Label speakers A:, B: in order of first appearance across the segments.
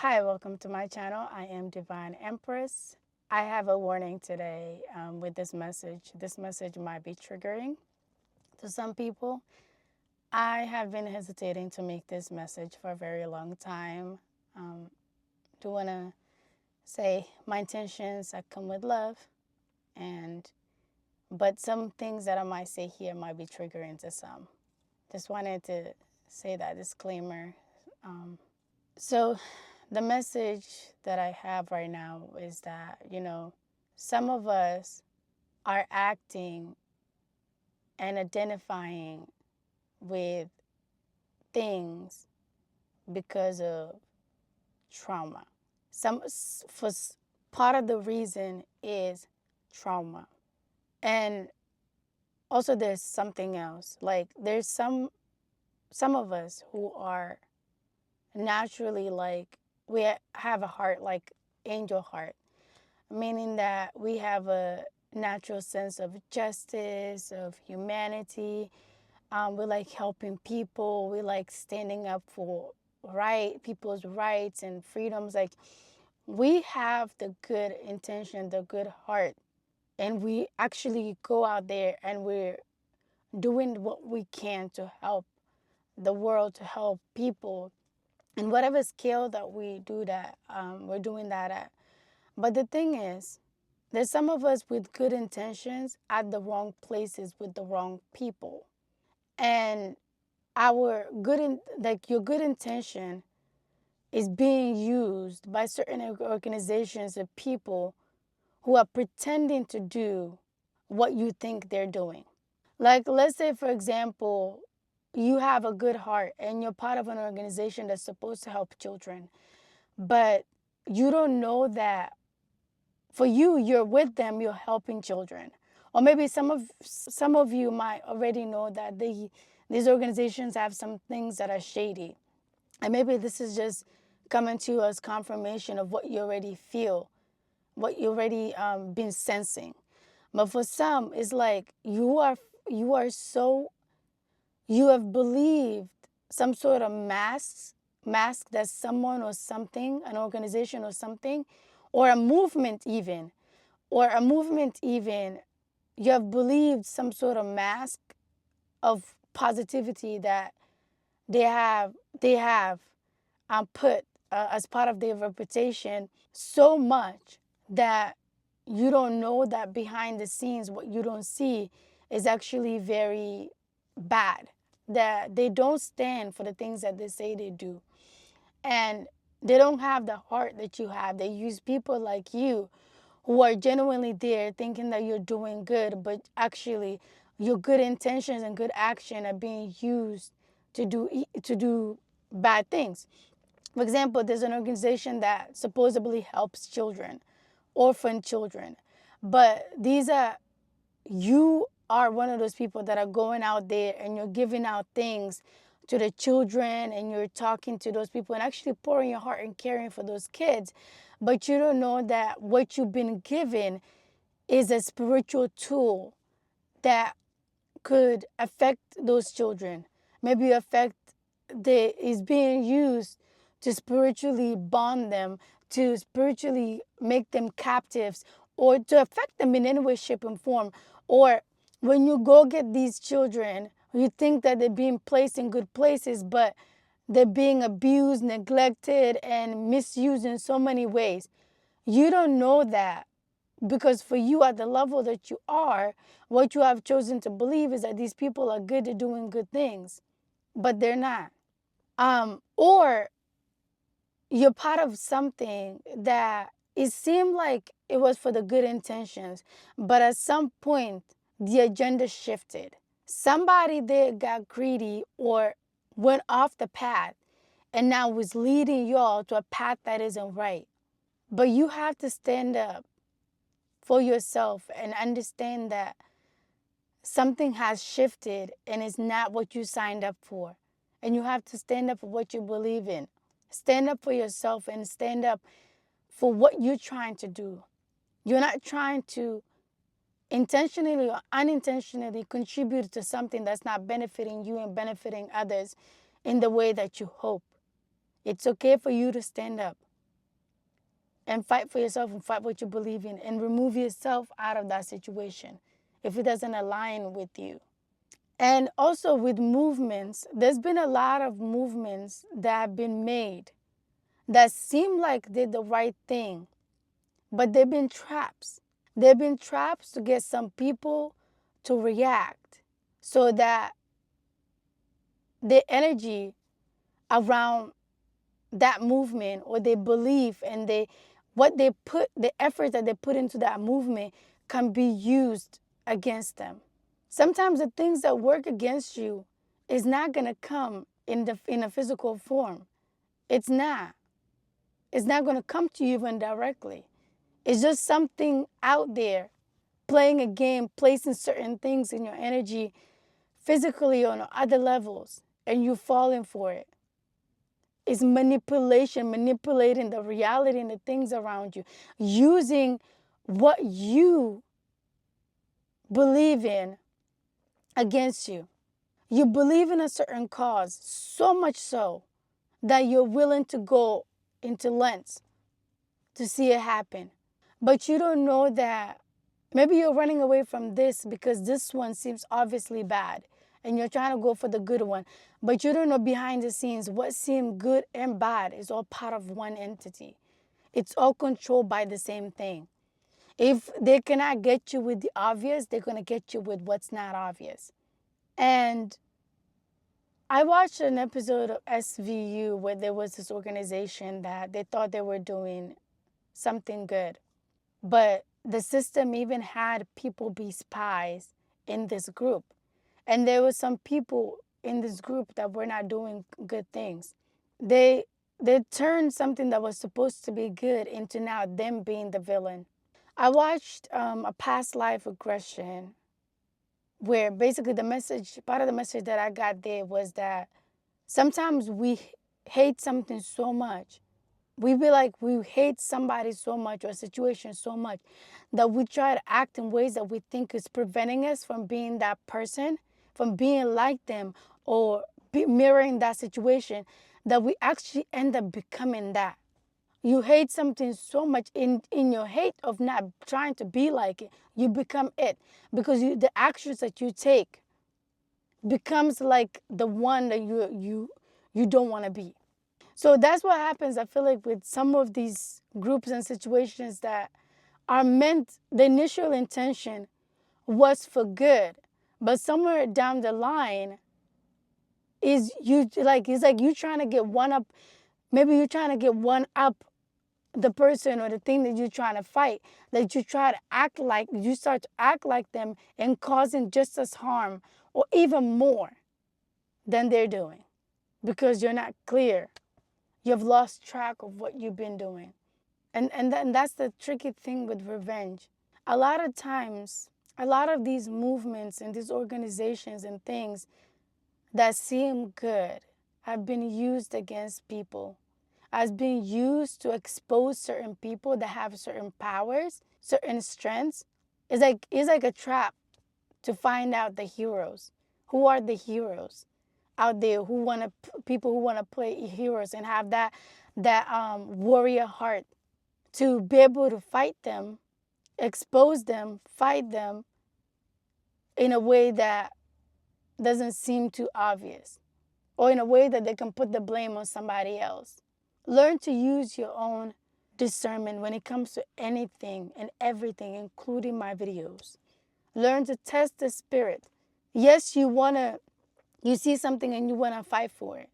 A: Hi, welcome to my channel. I am Divine Empress. I have a warning today with this message. This message might be triggering to some people. I have been hesitating to make this message for a very long time. Do want to say my intentions that come with love, and but some things that I might say here might be triggering to some. Just wanted to say that disclaimer. So, the message that I have right now is that, some of us are acting and identifying with things because of trauma. Some for part of the reason is trauma. And also there's something else. Like there's some of us who are naturally like we have a heart like angel heart, meaning that we have a natural sense of justice, of humanity. We like helping people. We like standing up for people's rights and freedoms. Like we have the good intention, the good heart, and we actually go out there and we're doing what we can to help the world, to help people, and whatever scale that we do that, we're doing that at. But the thing is, there's some of us with good intentions at the wrong places with the wrong people. And your good intention is being used by certain organizations of people who are pretending to do what you think they're doing. Like, let's say, for example, you have a good heart and you're part of an organization that's supposed to help children, but you don't know that for you, you're with them, you're helping children. Or maybe some of you might already know that these organizations have some things that are shady. And maybe this is just coming to you as confirmation of what you already feel, what you already been sensing. But for some, it's like you are so you have believed some sort of mask that someone or something, an organization or something, or a movement even, you have believed some sort of mask of positivity that they have put as part of their reputation so much that you don't know that behind the scenes what you don't see is actually very bad, that they don't stand for the things that they say they do, and they don't have the heart that you have. They use people like you who are genuinely there thinking that you're doing good, but actually your good intentions and good action are being used to do bad things. For example, there's an organization that supposedly helps children, orphan children, but you are one of those people that are going out there and you're giving out things to the children and you're talking to those people and actually pouring your heart and caring for those kids, but you don't know that what you've been given is a spiritual tool that could affect those children. Maybe is being used to spiritually bond them, to spiritually make them captives, or to affect them in any way, shape, and form. Or when you go get these children, you think that they're being placed in good places, but they're being abused, neglected, and misused in so many ways. You don't know that because for you, at the level that you are, what you have chosen to believe is that these people are good at doing good things, but they're not. Or you're part of something that it seemed like it was for the good intentions, but at some point, the agenda shifted. Somebody there got greedy or went off the path and now was leading y'all to a path that isn't right. But you have to stand up for yourself and understand that something has shifted and it's not what you signed up for. And you have to stand up for what you believe in. Stand up for yourself and stand up for what you're trying to do. You're not trying to intentionally or unintentionally contribute to something that's not benefiting you and benefiting others in the way that you hope. It's okay for you to stand up. and fight for yourself and fight what you believe in and remove yourself out of that situation if it doesn't align with you. And also with movements, there's been a lot of movements that have been made that seem like they're the right thing, but they've been traps. They've been traps to get some people to react so that the energy around that movement or their belief and the effort that they put into that movement can be used against them. Sometimes the things that work against you is not going to come in a physical form. It's not. It's not going to come to you even directly. It's just something out there playing a game, placing certain things in your energy physically on other levels, and you falling for it. It's manipulation, manipulating the reality and the things around you, using what you believe in against you. You believe in a certain cause, so much so that you're willing to go into lengths to see it happen. But you don't know that maybe you're running away from this because this one seems obviously bad and you're trying to go for the good one. But you don't know behind the scenes what seemed good and bad is all part of one entity. It's all controlled by the same thing. If they cannot get you with the obvious, they're going to get you with what's not obvious. And I watched an episode of SVU where there was this organization that they thought they were doing something good. But the system even had people be spies in this group. And there were some people in this group that were not doing good things. They turned something that was supposed to be good into now them being the villain. I watched a past life regression where basically part of the message that I got there was that sometimes we hate something so much. We be like, we hate somebody so much or a situation so much that we try to act in ways that we think is preventing us from being that person, from being like them or mirroring that situation, that we actually end up becoming that. You hate something so much in your hate of not trying to be like it, you become it because the actions that you take becomes like the one that you don't want to be. So that's what happens, I feel like, with some of these groups and situations that are meant, the initial intention was for good, but somewhere down the line is it's like you trying to get one up, maybe you're trying to get one up the person or the thing that you're trying to fight, that you try to act like, you start to act like them and causing just as harm or even more than they're doing because you're not clear. You've lost track of what you've been doing. And that's the tricky thing with revenge. A lot of times, a lot of these movements and these organizations and things that seem good have been used against people, has been used to expose certain people that have certain powers, certain strengths. It's like a trap to find out the heroes. Who are the heroes out there people who want to play heroes and have that warrior heart to be able to fight them, expose them, fight them in a way that doesn't seem too obvious or in a way that they can put the blame on somebody else. Learn to use your own discernment when it comes to anything and everything, including my videos. Learn to test the spirit. Yes, you see something and you want to fight for it.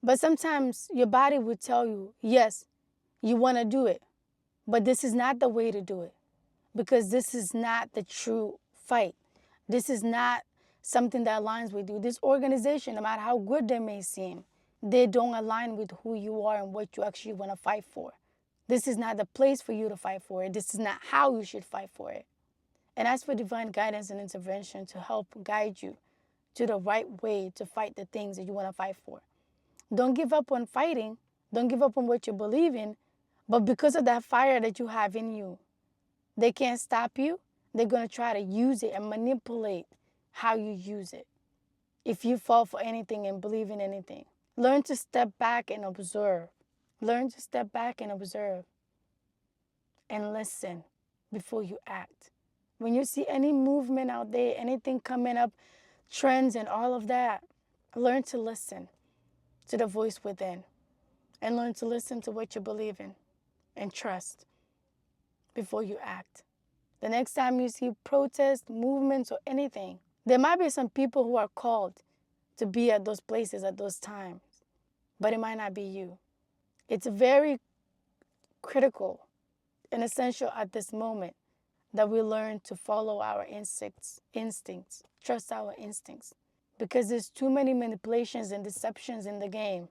A: But sometimes your body will tell you, yes, you want to do it, but this is not the way to do it because this is not the true fight. This is not something that aligns with you. This organization, no matter how good they may seem, they don't align with who you are and what you actually want to fight for. This is not the place for you to fight for it. This is not how you should fight for it. And ask for divine guidance and intervention to help guide you to the right way to fight the things that you want to fight for. Don't give up on fighting. Don't give up on what you believe in. But because of that fire that you have in you, they can't stop you. They're going to try to use it and manipulate how you use it. If you fall for anything and believe in anything, learn to step back and observe. Learn to step back and observe. and listen before you act. When you see any movement out there, anything coming up, trends and all of that, learn to listen to the voice within and learn to listen to what you believe in and trust before you act. The next time you see protests, movements, or anything, there might be some people who are called to be at those places at those times, but it might not be you. It's very critical and essential at this moment that we learn to follow our instincts, trust our instincts, because there's too many manipulations and deceptions in the game.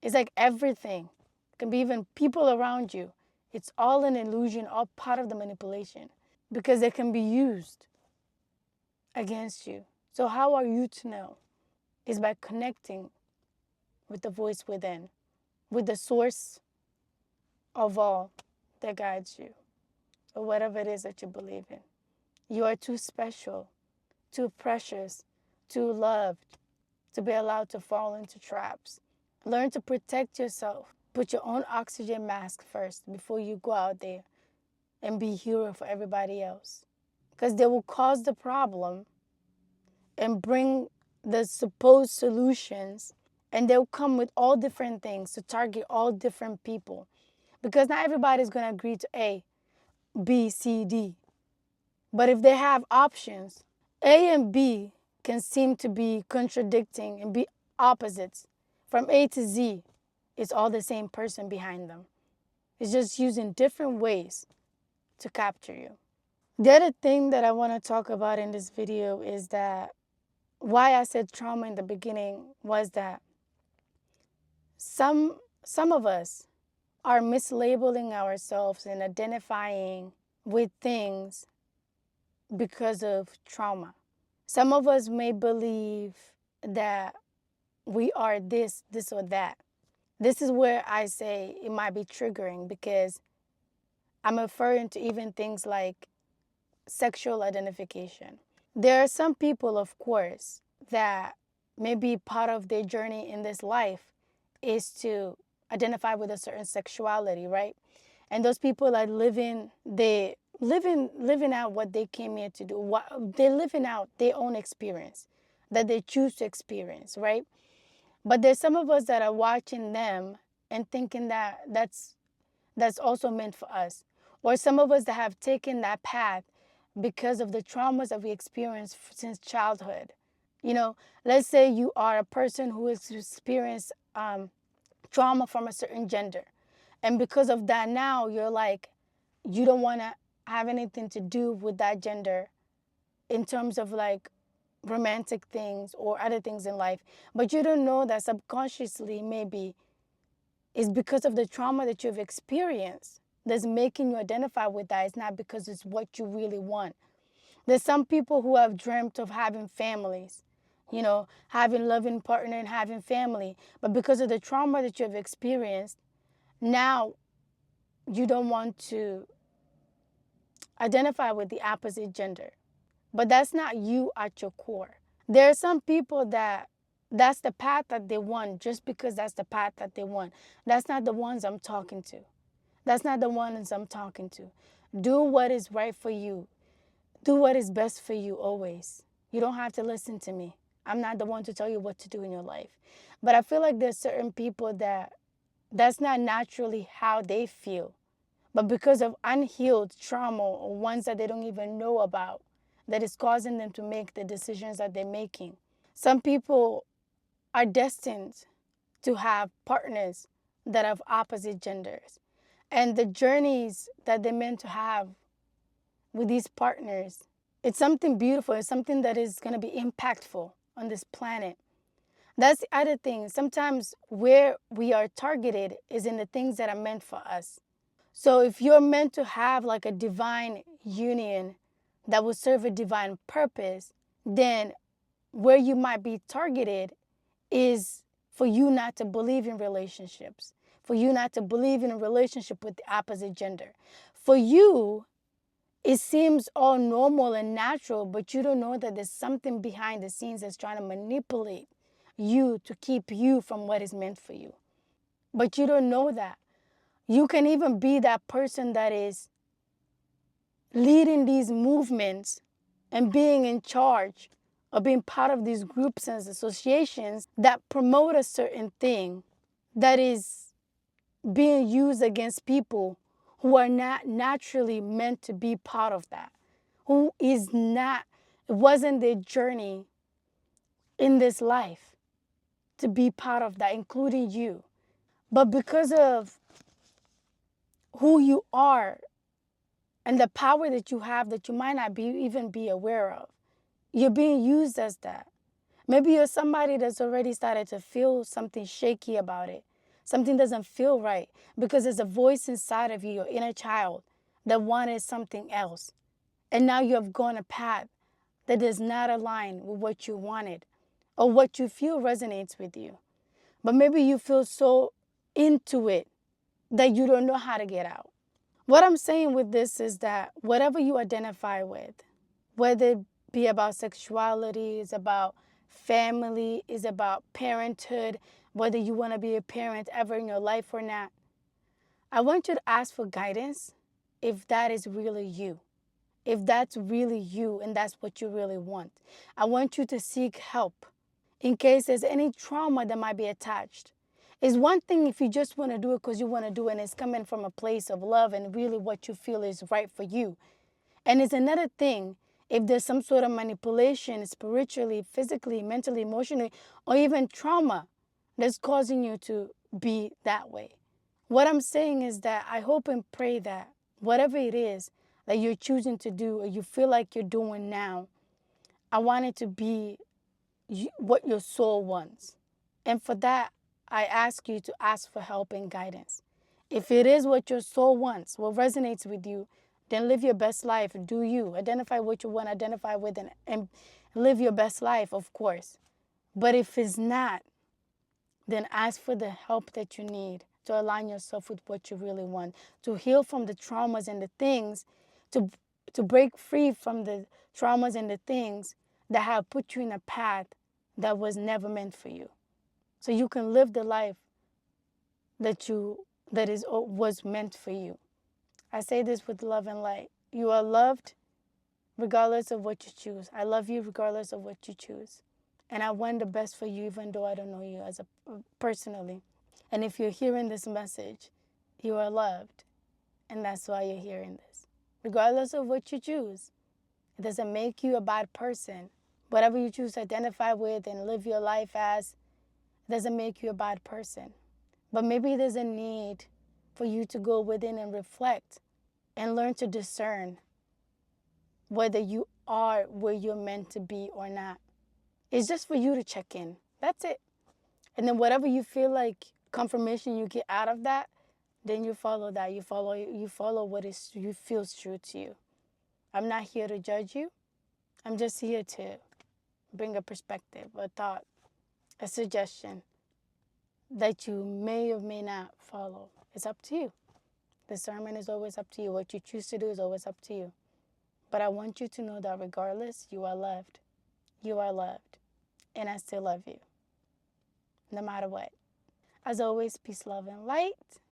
A: It's like everything, it can be even people around you. It's all an illusion, all part of the manipulation, because they can be used against you. So how are you to know? Is by connecting with the voice within, with the source of all that guides you, or whatever it is that you believe in. You are too special, too precious, too loved to be allowed to fall into traps. Learn to protect yourself. Put your own oxygen mask first before you go out there and be a hero for everybody else. Because they will cause the problem and bring the supposed solutions, and they'll come with all different things to target all different people. Because not everybody's going to agree to A, B, C, D. But if they have options, A and B can seem to be contradicting and be opposites. From A to Z, it's all the same person behind them. It's just using different ways to capture you. The other thing that I want to talk about in this video is that why I said trauma in the beginning was that some of us are mislabeling ourselves and identifying with things because of trauma. Some of us may believe that we are this or that. This is where I say it might be triggering, because I'm referring to even things like sexual identification. There are some people, of course, that maybe part of their journey in this life is to identify with a certain sexuality, right? And those people are living out what they came here to do. They're living out their own experience that they choose to experience, right? But there's some of us that are watching them and thinking that that's also meant for us. Or some of us that have taken that path because of the traumas that we experienced since childhood. You know, let's say you are a person who has experienced trauma from a certain gender. And because of that, now you're like, you don't want to have anything to do with that gender in terms of like romantic things or other things in life. But you don't know that subconsciously maybe it's because of the trauma that you've experienced that's making you identify with that. It's not because it's what you really want. There's some people who have dreamt of having families, you know, having loving partner and having family. But because of the trauma that you've experienced, now you don't want to identify with the opposite gender. But that's not you at your core. There are some people that's the path that they want just because that's the path that they want. That's not the ones I'm talking to. That's not the ones I'm talking to. Do what is right for you. Do what is best for you always. You don't have to listen to me. I'm not the one to tell you what to do in your life. But I feel like there's certain people that's not naturally how they feel. But because of unhealed trauma or ones that they don't even know about, that is causing them to make the decisions that they're making. Some people are destined to have partners that have opposite genders. And the journeys that they're meant to have with these partners, it's something beautiful. It's something that is going to be impactful on this planet. That's the other thing. Sometimes where we are targeted is in the things that are meant for us. So if you're meant to have like a divine union that will serve a divine purpose, then where you might be targeted is for you not to believe in relationships, for you not to believe in a relationship with the opposite gender. For you, it seems all normal and natural, but you don't know that there's something behind the scenes that's trying to manipulate you to keep you from what is meant for you. But you don't know that. You can even be that person that is leading these movements and being in charge or being part of these groups and associations that promote a certain thing that is being used against people who are not naturally meant to be part of that, who is not, it wasn't their journey in this life to be part of that, including you. But because of who you are and the power that you have that you might not even be aware of, you're being used as that. Maybe you're somebody that's already started to feel something shaky about it. Something doesn't feel right because there's a voice inside of you, your inner child, that wanted something else. And now you have gone a path that does not align with what you wanted or what you feel resonates with you. But maybe you feel so into it that you don't know how to get out. What I'm saying with this is that whatever you identify with, whether it be about sexuality, is about family, is about parenthood, whether you want to be a parent ever in your life or not, I want you to ask for guidance if that is really you. If that's really you and that's what you really want. I want you to seek help in case there's any trauma that might be attached. It's one thing if you just want to do it because you want to do it and it's coming from a place of love and really what you feel is right for you. And it's another thing if there's some sort of manipulation spiritually, physically, mentally, emotionally, or even trauma that's causing you to be that way. What I'm saying is that I hope and pray that whatever it is that you're choosing to do or you feel like you're doing now, I want it to be what your soul wants. And for that, I ask you to ask for help and guidance. If it is what your soul wants, what resonates with you, then live your best life. Do you. Identify what you want to identify with and live your best life, of course. But if it's not, then ask for the help that you need to align yourself with what you really want, to heal from the traumas and the things, to, to break free from the traumas and the things that have put you in a path that was never meant for you. So you can live the life that was meant for you. I say this with love and light. You are loved regardless of what you choose. I love you regardless of what you choose. And I want the best for you even though I don't know you as a personally. And if you're hearing this message, you are loved. And that's why you're hearing this. Regardless of what you choose, it doesn't make you a bad person. Whatever you choose to identify with and live your life as doesn't make you a bad person. But maybe there's a need for you to go within and reflect and learn to discern whether you are where you're meant to be or not. It's just for you to check in. That's it. And then whatever you feel like confirmation you get out of that, then you follow that. You follow what you feels true to you. I'm not here to judge you. I'm just here to bring a perspective, a thought, a suggestion that you may or may not follow. It's up to you. Discernment is always up to you. What you choose to do is always up to you. But I want you to know that regardless, you are loved. You are loved. And I still love you, no matter what. As always, peace, love, and light.